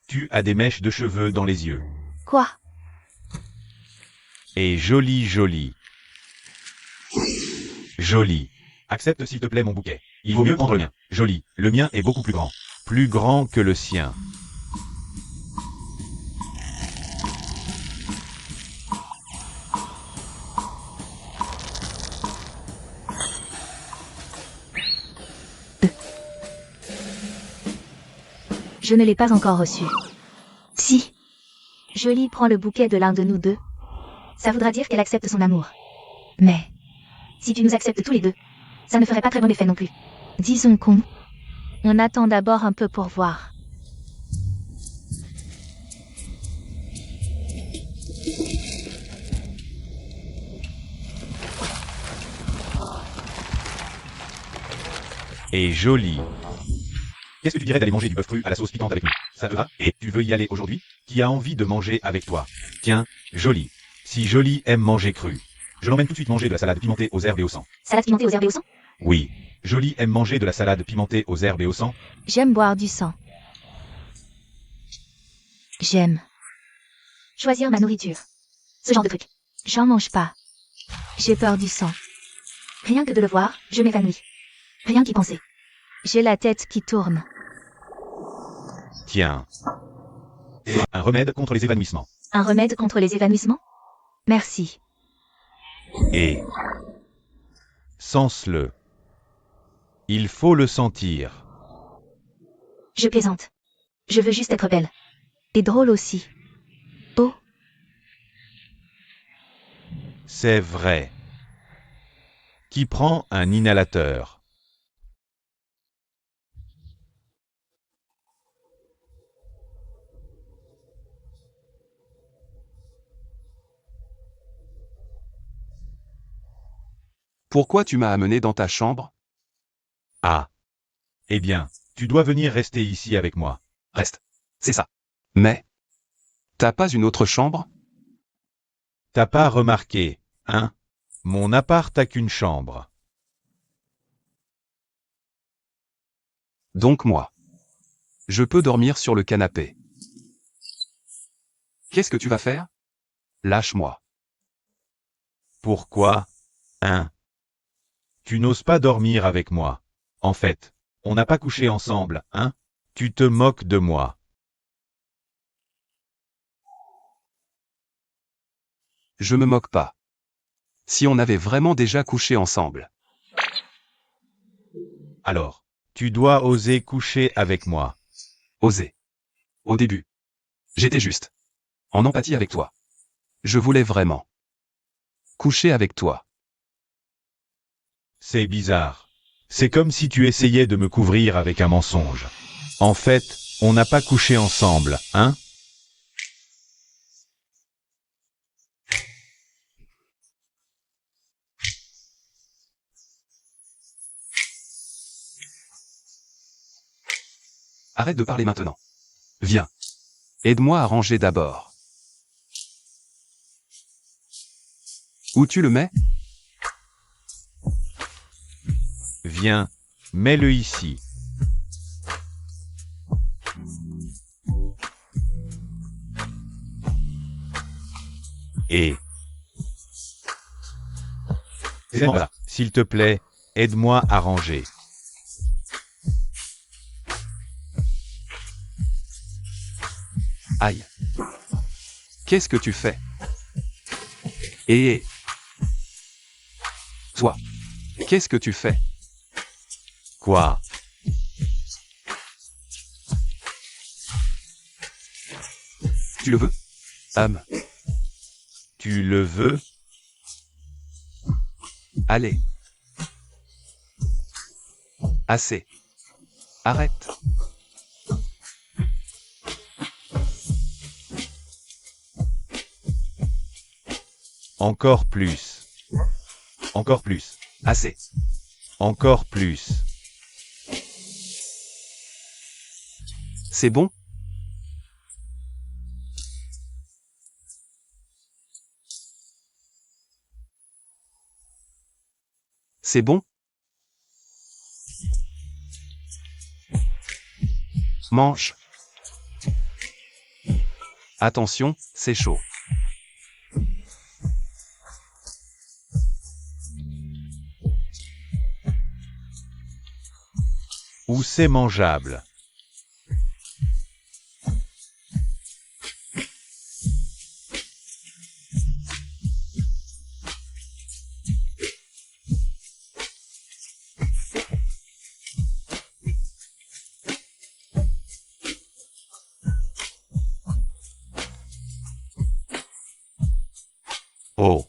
A: Tu as des mèches de cheveux dans les yeux.
C: Quoi?
A: Et joli, joli. Joli. Accepte s'il te plaît mon bouquet. Il vaut mieux prendre le mien. Joli. Le mien est beaucoup plus grand. Plus grand que le sien.
C: Je ne l'ai pas encore reçu. Si. Jolie prend le bouquet de l'un de nous deux. Ça voudra dire qu'elle accepte son amour. Mais, si tu nous acceptes tous les deux, ça ne ferait pas très bon effet non plus. Disons on attend d'abord un peu pour voir.
A: Et joli. Qu'est-ce que tu dirais d'aller manger du bœuf cru à la sauce piquante avec nous? Ça te va? Et tu veux y aller aujourd'hui? Qui a envie de manger avec toi? Tiens, Jolie. Si Jolie aime manger cru, je l'emmène tout de suite manger de la salade pimentée aux herbes et au sang.
C: Salade pimentée aux herbes et au sang?
A: Oui. Jolie aime manger de la salade pimentée aux herbes et au sang.
C: J'aime boire du sang. J'aime choisir ma nourriture. Ce genre de truc. J'en mange pas. J'ai peur du sang. Rien que de le voir, je m'évanouis. Rien qu'y penser. J'ai la tête qui tourne.
A: Tiens. Un remède contre les évanouissements.
C: Un remède contre les évanouissements? Merci.
A: Et sens-le. Il faut le sentir.
C: Je plaisante. Je veux juste être belle. Et drôle aussi. Oh.
A: C'est vrai. Qui prend un inhalateur?
B: Pourquoi tu m'as amené dans ta chambre?
A: Ah. Eh bien, tu dois venir rester ici avec moi.
B: Reste. C'est ça. Mais, t'as pas une autre chambre?
A: T'as pas remarqué, hein? Mon appart a qu'une chambre.
B: Donc moi. Je peux dormir sur le canapé. Qu'est-ce que tu vas faire? Lâche-moi.
A: Pourquoi, hein? Tu n'oses pas dormir avec moi. En fait, on n'a pas couché ensemble, hein? Tu te moques de moi.
B: Je me moque pas. Si on avait vraiment déjà couché ensemble.
A: Alors, Tu dois oser coucher avec moi.
B: Oser. Au début. J'étais juste. En empathie avec toi. Je voulais vraiment. Coucher avec toi.
A: C'est bizarre. C'est comme si tu essayais de me couvrir avec un mensonge. En fait, on n'a pas couché ensemble, hein?
B: Arrête de parler maintenant. Viens. Aide-moi à ranger d'abord. Où tu le mets?
A: Viens, mets-le ici. Et... Voilà, s'il te plaît, aide-moi à ranger.
B: Aïe. Qu'est-ce que tu fais? Et... Toi. Qu'est-ce que tu fais?
A: Quoi?
B: Tu le veux?
A: Tu le veux?
B: Allez. Assez. Arrête.
A: Encore plus. Encore plus.
B: Assez.
A: Encore plus.
B: C'est bon? C'est bon? Mange. Attention, c'est chaud.
A: Ou c'est mangeable. Oh.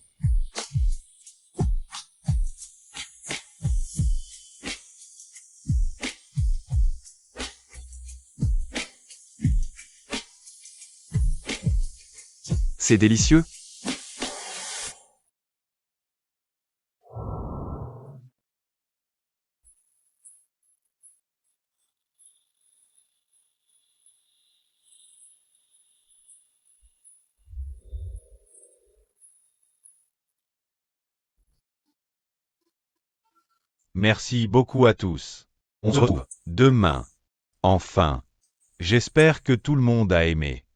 B: C'est délicieux?
A: Merci beaucoup à tous. On se retrouve demain. Enfin. J'espère que tout le monde a aimé.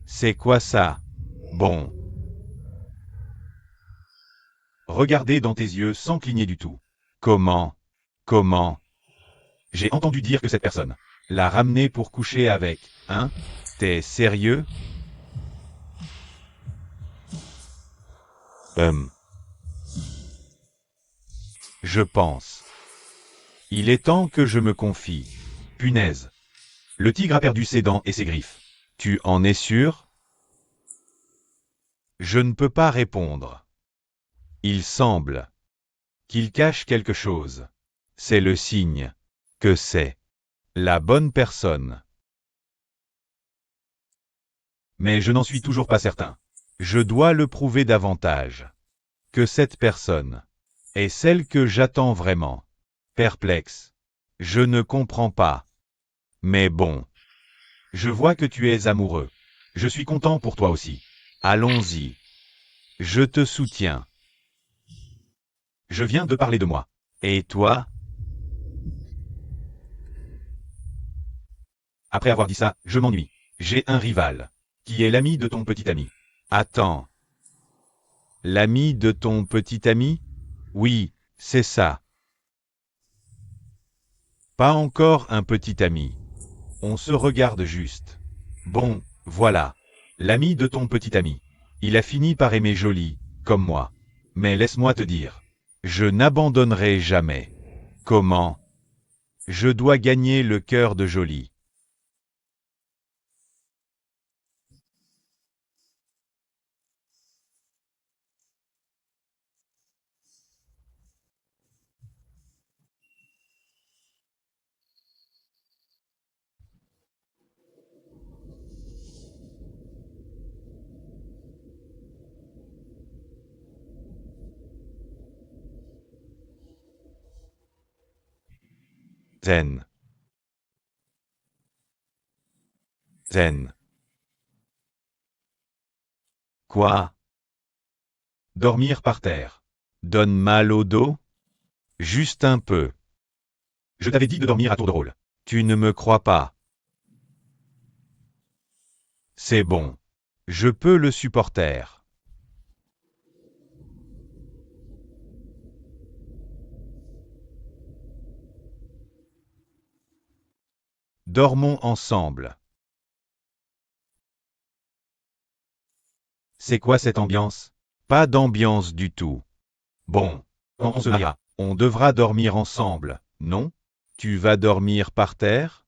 A: C'est quoi ça? Bon. Regardez dans tes yeux sans cligner du tout. Comment? J'ai entendu dire que cette personne l'a ramené pour coucher avec, hein? T'es sérieux? Je pense. Il est temps que je me confie. Punaise. Le tigre a perdu ses dents et ses griffes. Tu en es sûr? Je ne peux pas répondre. Il semble qu'il cache quelque chose. C'est le signe que c'est la bonne personne. Mais je n'en suis toujours pas certain. Je dois le prouver davantage. Que cette personne est celle que j'attends vraiment. Perplexe. Je ne comprends pas. Mais bon. Je vois que tu es amoureux. Je suis content pour toi aussi. Allons-y. Je te soutiens. Je viens de parler de moi. Et toi? Après avoir dit ça, je m'ennuie. J'ai un rival. Qui est l'ami de ton petit ami. Attends. L'ami de ton petit ami? Oui, c'est ça. Pas encore un petit ami. On se regarde juste. Bon, voilà. L'ami de ton petit ami. Il a fini par aimer Jolie, comme moi. Mais laisse-moi te dire. Je n'abandonnerai jamais. Comment? Je dois gagner le cœur de Jolie. Zen. Zen. Quoi? Dormir par terre. Donne mal au dos? Juste un peu. Je t'avais dit de dormir à tour de rôle. Tu ne me crois pas. C'est bon. Je peux le supporter. Dormons ensemble. C'est quoi cette ambiance? Pas d'ambiance du tout. Bon, quand on se mariera, on devra dormir ensemble, non? Tu vas dormir par terre?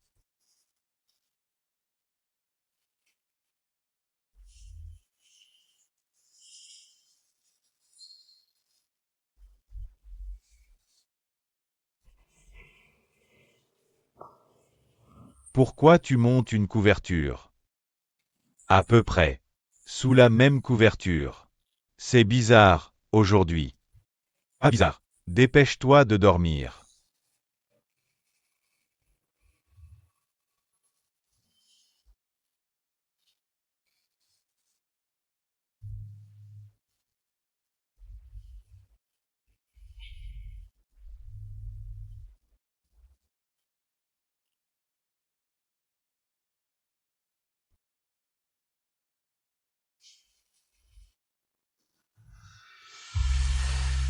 A: Pourquoi tu montes une couverture? À peu près. Sous la même couverture. C'est bizarre, aujourd'hui. Pas bizarre. Dépêche-toi de dormir.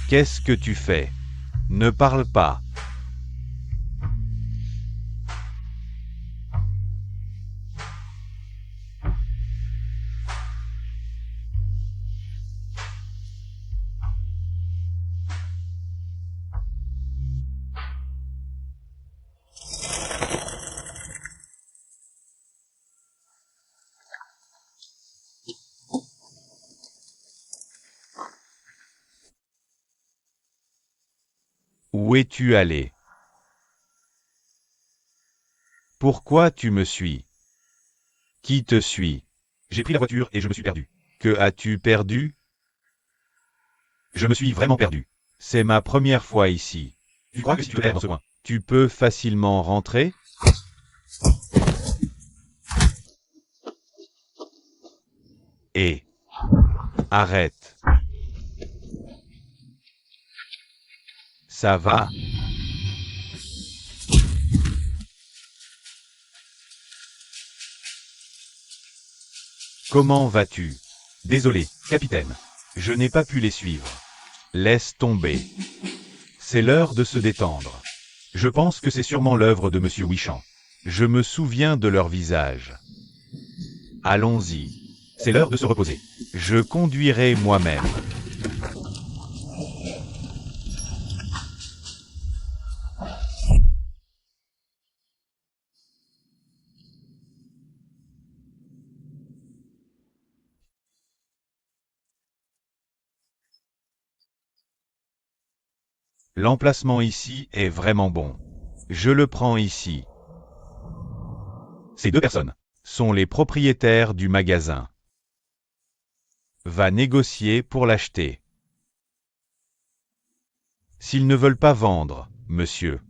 A: Qu'est-ce que tu fais? Ne parle pas. Où es-tu allé? Pourquoi tu me suis? Qui te suit? J'ai pris la voiture et je me suis perdu. Que as-tu perdu? Je me suis vraiment perdu. C'est ma première fois ici. Tu crois que si tu te perds dans ce coin, tu peux facilement rentrer? Et arrête. Ça va? Comment vas-tu? Désolé, capitaine. Je n'ai pas pu les suivre. Laisse tomber. C'est l'heure de se détendre. Je pense que c'est sûrement l'œuvre de Monsieur Wichamp. Je me souviens de leur visage. Allons-y. C'est l'heure de se reposer. Je conduirai moi-même. L'emplacement ici est vraiment bon. Je le prends ici. Ces deux personnes sont les propriétaires du magasin. Va négocier pour l'acheter. S'ils ne veulent pas vendre, monsieur.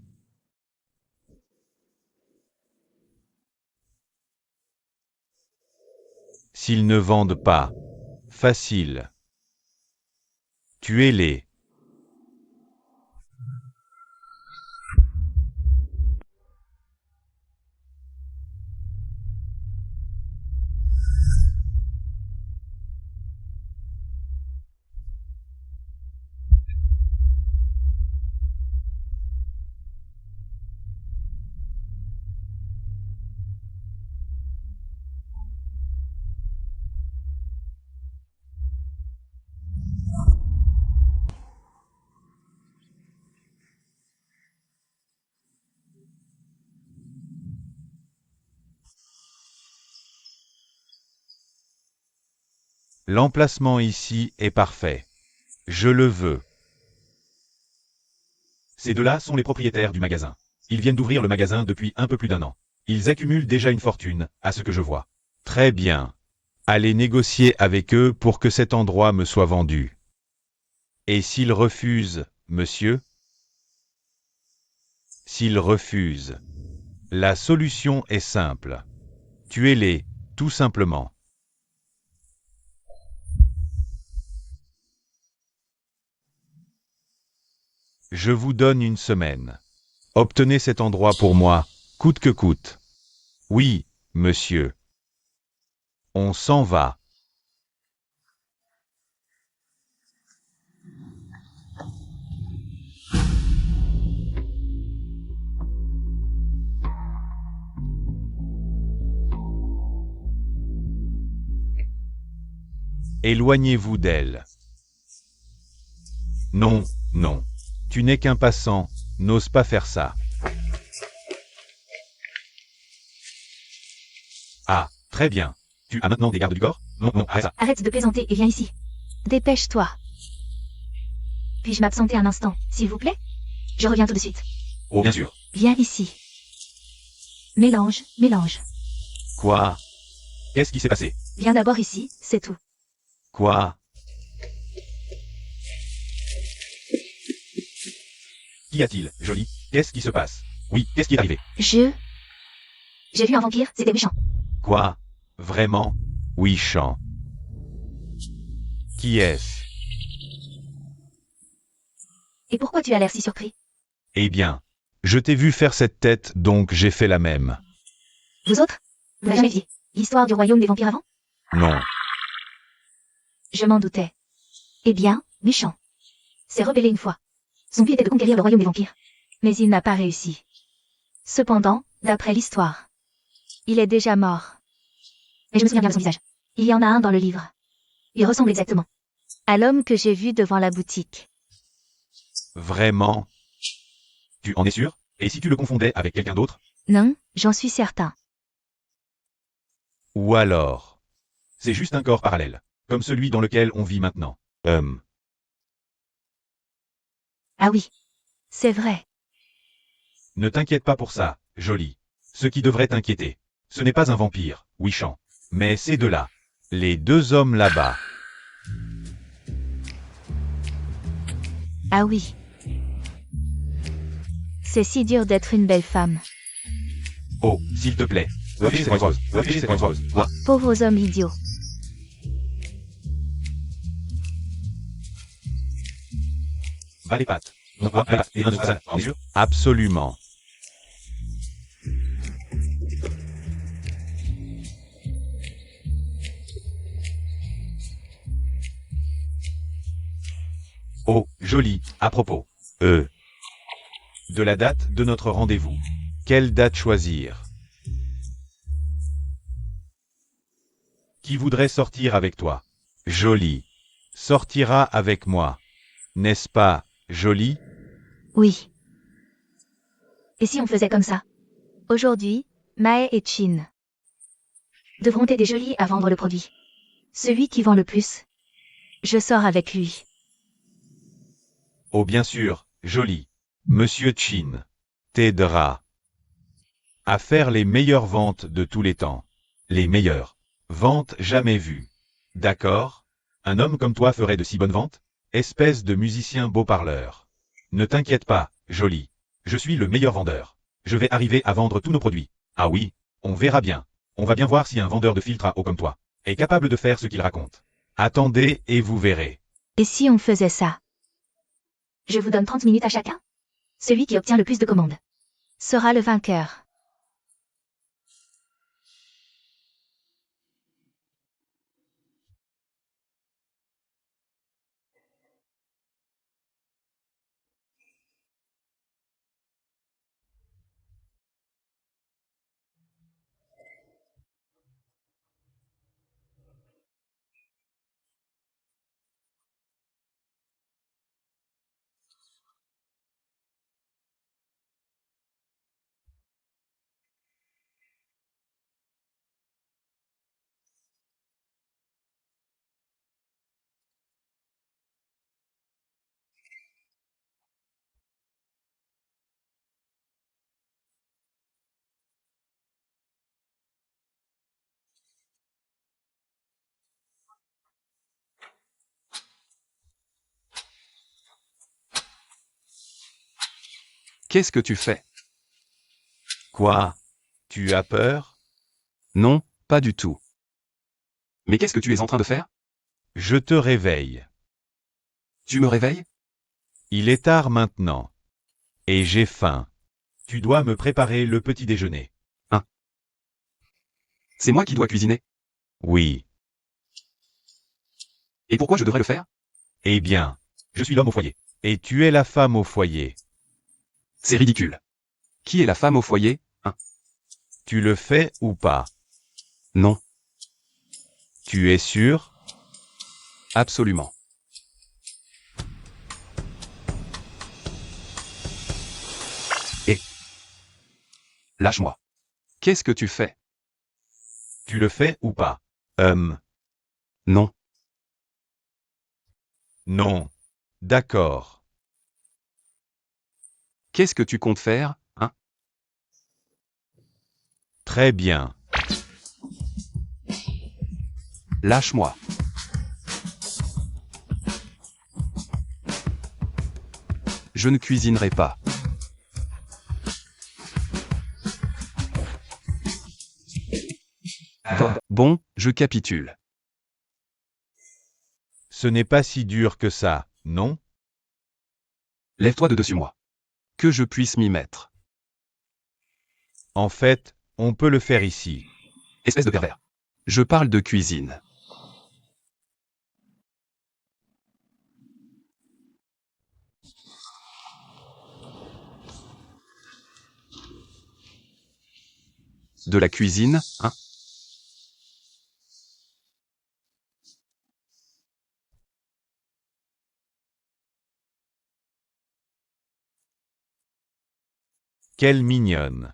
A: S'ils ne vendent pas. Facile. Tuez-les. L'emplacement ici est parfait. Je le veux. Ces deux-là sont les propriétaires du magasin. Ils viennent d'ouvrir le magasin depuis un peu plus d'1 an. Ils accumulent déjà une fortune, à ce que je vois. Très bien. Allez négocier avec eux pour que cet endroit me soit vendu. Et s'ils refusent, monsieur? S'ils refusent. La solution est simple. Tuez-les, tout simplement. Je vous donne une semaine. Obtenez cet endroit pour moi, coûte que coûte. Oui, monsieur. On s'en va. Éloignez-vous d'elle. Non, non. Tu n'es qu'un passant, n'ose pas faire ça. Ah, très bien. Tu as maintenant des gardes du corps? Non, non, arrête ça.
C: Arrête de plaisanter et viens ici. Dépêche-toi. Puis-je m'absenter un instant, s'il vous plaît? Je reviens tout de suite.
A: Oh, bien sûr.
C: Viens ici. Mélange, mélange.
A: Quoi? Qu'est-ce qui s'est passé?
C: Viens d'abord ici, c'est tout.
A: Quoi? Qu'y a-t-il, Jolie? Qu'est-ce qui se passe? Oui, qu'est-ce qui est arrivé?
C: J'ai vu un vampire, c'était méchant.
A: Quoi? Vraiment? Oui, Chant. Qui est-ce?
C: Et pourquoi tu as l'air si surpris?
A: Eh bien, je t'ai vu faire cette tête, donc j'ai fait la même.
C: Vous autres? Vous n'avez jamais vu l'histoire du royaume des vampires avant?
A: Non.
C: Je m'en doutais. Eh bien, méchant. S'est rebellé une fois. Son but était de conquérir le royaume des vampires. Mais il n'a pas réussi. Cependant, d'après l'histoire, il est déjà mort. Et je me souviens bien de son visage. Il y en a un dans le livre. Il ressemble exactement à l'homme que j'ai vu devant la boutique.
A: Vraiment? Tu en es sûr? Et si tu le confondais avec quelqu'un d'autre?
C: Non, j'en suis certain.
A: Ou alors? C'est juste un corps parallèle, comme celui dans lequel on vit maintenant.
C: Ah oui. C'est vrai.
A: Ne t'inquiète pas pour ça, Jolie. Ce qui devrait t'inquiéter, ce n'est pas un vampire, Wishan, mais ces deux-là. Les deux hommes là-bas.
C: Ah oui. C'est si dur d'être une belle femme.
A: Oh, s'il te plaît. Afficher cette rose. Afficher cette rose. Moi.
C: Pauvres hommes idiots.
A: Bas les pattes. Non, bas les pattes. Et un de ça, en sûr? Absolument. Oh, joli, à propos. De la date de notre rendez-vous. Quelle date choisir? Qui voudrait sortir avec toi? Jolie. Sortira avec moi. N'est-ce pas, Jolie?
C: Oui. Et si on faisait comme ça? Aujourd'hui, Mae et Chin devront aider Jolie à vendre le produit. Celui qui vend le plus. Je sors avec lui.
A: Oh bien sûr, Jolie. Monsieur Chin t'aidera à faire les meilleures ventes de tous les temps. Les meilleures ventes jamais vues. D'accord? Un homme comme toi ferait de si bonnes ventes? Espèce de musicien beau parleur. Ne t'inquiète pas, Jolie. Je suis le meilleur vendeur. Je vais arriver à vendre tous nos produits. Ah oui, on verra bien. On va bien voir si un vendeur de filtre à eau comme toi est capable de faire ce qu'il raconte. Attendez et vous verrez.
C: Et si on faisait ça? Je vous donne 30 minutes à chacun. Celui qui obtient le plus de commandes sera le vainqueur.
B: Qu'est-ce que tu fais?
A: Quoi? Tu as peur?
B: Non, pas du tout. Mais qu'est-ce que tu es en train de faire?
A: Je te réveille.
B: Tu me réveilles?
A: Il est tard maintenant. Et j'ai faim. Tu dois me préparer le petit déjeuner.
B: C'est moi qui dois cuisiner.
A: Oui.
B: Et pourquoi je devrais le faire?
A: Eh bien, je suis l'homme au foyer. Et tu es la femme au foyer.
B: C'est ridicule. Qui est la femme au foyer?
A: Tu le fais ou pas?
B: Non,
A: Tu es sûr?
B: absolument. Lâche-moi. Qu'est-ce que tu fais?
A: Tu le fais ou pas?
B: Non.
A: Non. D'accord.
B: Qu'est-ce que tu comptes faire?
A: Très bien.
B: Lâche-moi. Je ne cuisinerai pas. Bon, je capitule.
A: Ce n'est pas si dur que ça, non?
B: Lève-toi de dessus moi. Que je puisse m'y mettre.
A: En fait, on peut le faire ici.
B: Espèce de pervers. Je parle de cuisine. De la cuisine,
A: Quelle mignonne.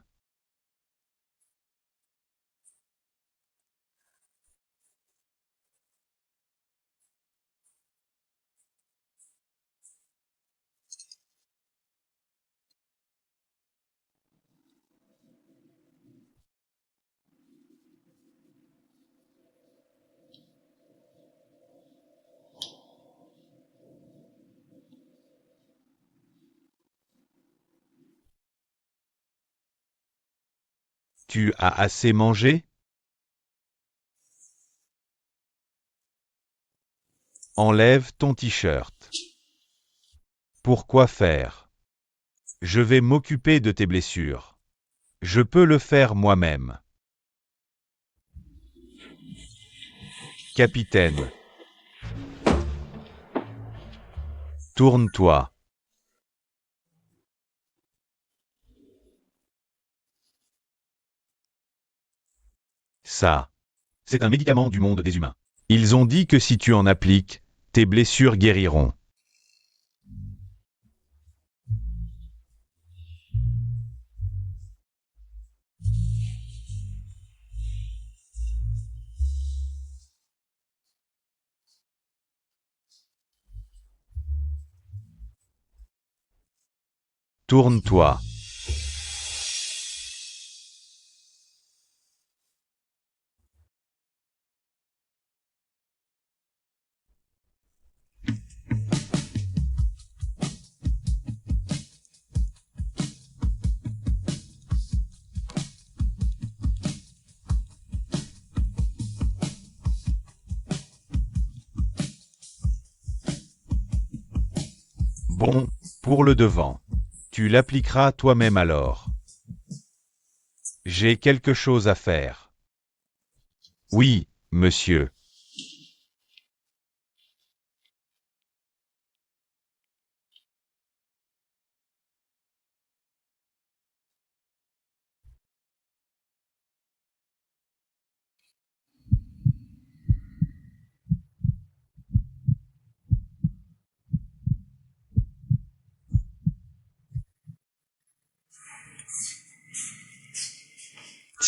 A: Tu as assez mangé? Enlève ton t-shirt. Pourquoi faire? Je vais m'occuper de tes blessures. Je peux le faire moi-même. Capitaine. Tourne-toi. Ça. C'est un médicament du monde des humains. Ils ont dit que si tu en appliques, tes blessures guériront. Tourne-toi. Bon, pour le devant. Tu l'appliqueras toi-même alors. J'ai quelque chose à faire. Oui, monsieur.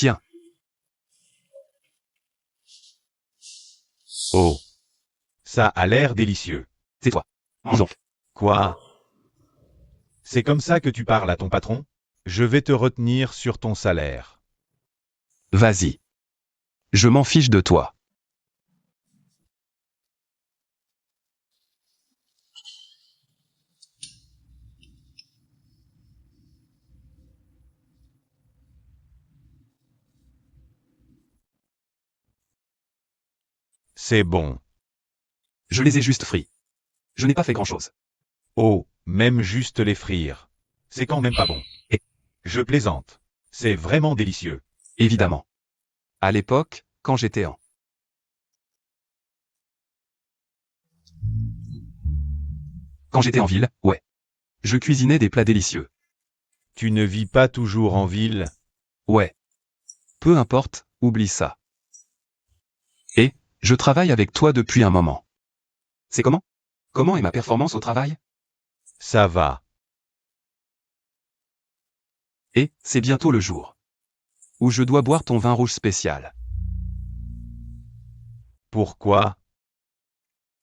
B: tiens,
A: Oh. Ça a l'air délicieux.
B: tais-toi. Mange donc.
A: Quoi? C'est comme ça que tu parles à ton patron? Je vais te retenir sur ton salaire.
B: Vas-y. Je m'en fiche de toi.
A: C'est bon.
B: Je les ai juste frits. Je n'ai pas fait grand-chose.
A: Oh, même juste les frire. C'est quand même pas bon.
B: Et-
A: Je plaisante. C'est vraiment délicieux.
B: Évidemment. À l'époque, quand j'étais en... Quand j'étais en ville, ouais. Je cuisinais des plats délicieux.
A: Tu ne vis pas toujours en ville?
B: Ouais. Peu importe, oublie ça. Et, je travaille avec toi depuis un moment. C'est comment? Comment est ma performance au travail?
A: Ça va.
B: Et, c'est bientôt le jour où je dois boire ton vin rouge spécial.
A: Pourquoi?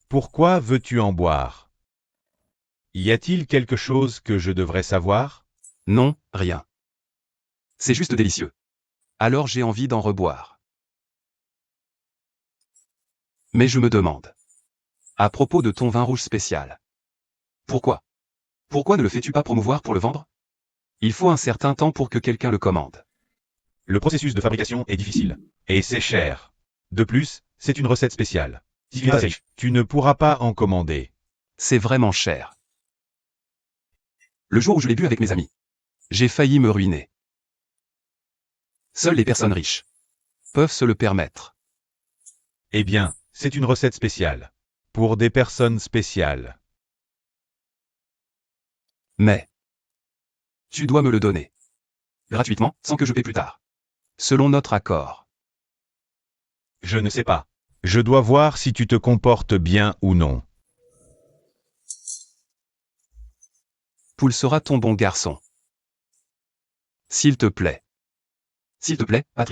A: Pourquoi veux-tu en boire? Y a-t-il quelque chose que je devrais savoir?
B: Non, rien. C'est juste délicieux. Alors j'ai envie d'en reboire. Mais je me demande. À propos de ton vin rouge spécial. Pourquoi? Pourquoi ne le fais-tu pas promouvoir pour le vendre? Il faut un certain temps pour que quelqu'un le commande.
A: Le processus de fabrication est difficile. Et c'est cher. De plus, c'est une recette spéciale. Si tu n'es pas riche, tu ne pourras pas en commander.
B: C'est vraiment cher. Le jour où je l'ai bu avec mes amis, j'ai failli me ruiner. Seules les personnes riches peuvent se le permettre.
A: Eh bien, c'est une recette spéciale. Pour des personnes spéciales.
B: Mais tu dois me le donner. Gratuitement, sans que je paie plus tard. Selon notre accord.
A: Je ne sais pas. Je dois voir si tu te comportes bien ou non.
B: Poul sera ton bon garçon. S'il te plaît. S'il te plaît, Patrick.